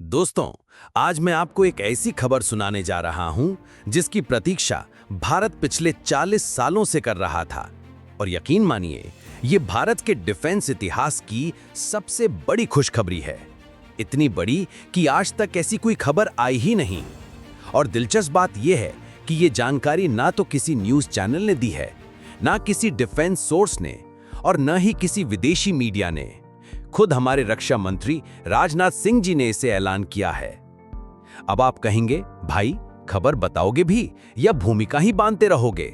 दोस्तों, आज मैं आपको एक ऐसी खबर सुनाने जा रहा हूं जिसकी प्रतीक्षा भारत पिछले 40 सालों से कर रहा था। और यकीन मानिए, ये भारत के डिफेंस इतिहास की सबसे बड़ी खुशखबरी है। इतनी बड़ी कि आज तक ऐसी कोई खबर आई ही नहीं। और दिलचस्प बात यह है कि ये जानकारी ना तो किसी न्यूज़ चैनल ने दी है, ना किसी डिफेंस सोर्स ने, और न ही किसी विदेशी मीडिया ने। खुद हमारे रक्षा मंत्री राजनाथ सिंह जी ने इसे ऐलान किया है। अब आप कहेंगे, भाई खबर बताओगे भी या भूमिका ही बांधते रहोगे?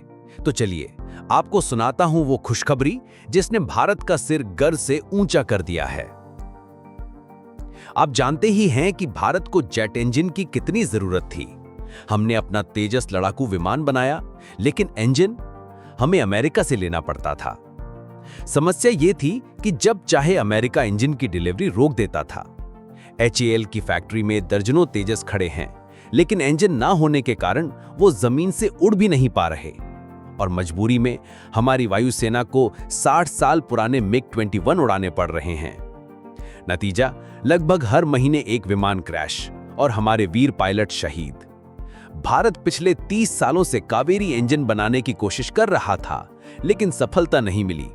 तो चलिए आपको सुनाता हूं वो खुशखबरी जिसने भारत का सिर गर्व से ऊंचा कर दिया है। आप जानते ही हैं कि भारत को जेट इंजन की कितनी जरूरत थी। हमने अपना तेजस लड़ाकू विमान बनाया, लेकिन इंजन हमें अमेरिका से लेना पड़ता था। समस्या ये थी कि जब चाहे अमेरिका इंजन की डिलीवरी रोक देता था। HAL की फैक्ट्री में दर्जनों तेजस खड़े हैं, लेकिन इंजन ना होने के कारण वो जमीन से उड़ भी नहीं पा रहे। और मजबूरी में हमारी वायुसेना को 60 साल पुराने MiG-21 उड़ाने पड़ रहे हैं। नतीजा, लगभग हर महीने एक विमान क्रैश और हमारे वीर पायलट शहीद। भारत पिछले 30 सालों से कावेरी इंजन बनाने की कोशिश कर रहा था, लेकिन सफलता नहीं मिली।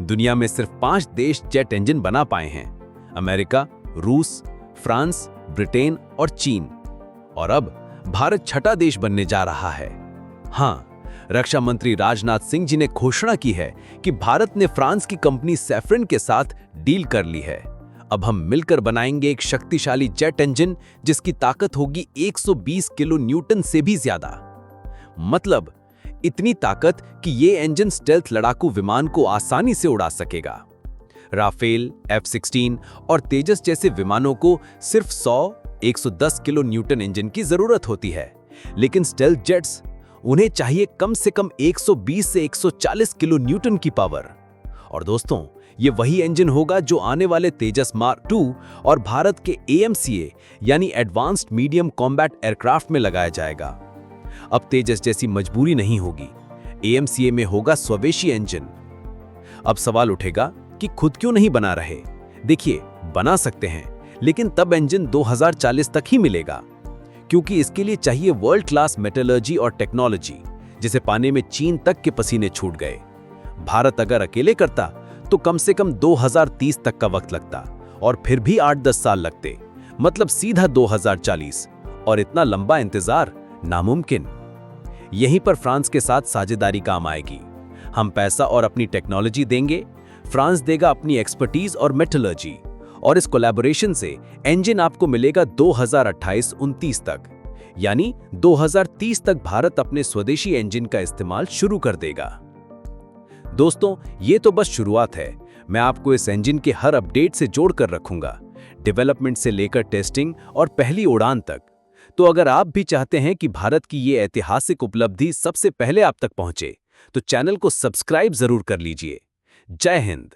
दुनिया में सिर्फ 5 देश जेट इंजन बना पाए हैं: अमेरिका, रूस, फ्रांस, ब्रिटेन और चीन। और अब भारत छठा देश बनने जा रहा है। हाँ, रक्षा मंत्री राजनाथ सिंह जी ने घोषणा की है कि भारत ने फ्रांस की कंपनी सैफ्रन के साथ डील कर ली है। अब हम मिलकर बनाएंगे एक शक्तिशाली जेट इंजन जिसकी ताकत होगी 120 किलो न्यूटन से भी ज्यादा। मतलब इतनी ताकत कि ये इंजन स्टेल्थ लड़ाकू विमान को आसानी से उड़ा सकेगा। राफेल, F-16 और तेजस जैसे विमानों को सिर्फ 100-110 किलो न्यूटन इंजन की जरूरत होती है, लेकिन स्टेल्थ जेट्स, उन्हें चाहिए कम से कम 120 से 140 किलो न्यूटन की पावर। और दोस्तों, ये वही इंजन होगा जो आने वाले तेजस मार्क 2 और भारत के AMCA यानी एडवांस्ड मीडियम कॉम्बैट एयरक्राफ्ट में लगाया जाएगा। अब तेजस जैसी मजबूरी नहीं होगी, AMCA में होगा स्वदेशी इंजन। अब सवाल उठेगा कि खुद क्यों नहीं बना रहे? देखिए, बना सकते हैं, लेकिन तब इंजन 2040 तक ही मिलेगा, क्योंकि इसके लिए चाहिए वर्ल्ड क्लास मेटलर्जी और टेक्नोलॉजी, जिसे पाने में चीन तक के पसीने छूट गए। भारत अगर अकेले करता तो कम से कम 2030 तक का वक्त लगता, और फिर भी 8-10 साल लगते, मतलब सीधा 2040। और इतना लंबा इंतजार नामुमकिन। यहीं पर फ्रांस के साथ साझेदारी काम आएगी। हम पैसा और अपनी टेक्नोलॉजी देंगे, फ्रांस देगा अपनी एक्सपर्टीज और मेटलर्जी, और इस कोलैबोरेशन से इंजन आपको मिलेगा 2028-29 तक। यानी 2030 तक भारत अपने स्वदेशी इंजन का इस्तेमाल शुरू कर देगा। दोस्तों, ये तो बस शुरुआत है। मैं आपको इस इंजन के हर अपडेट से जोड़कर रखूंगा, डेवलपमेंट से लेकर टेस्टिंग और पहली उड़ान तक। तो अगर आप भी चाहते हैं कि भारत की ये ऐतिहासिक उपलब्धि सबसे पहले आप तक पहुंचे, तो चैनल को सब्सक्राइब जरूर कर लीजिए। जय हिंद।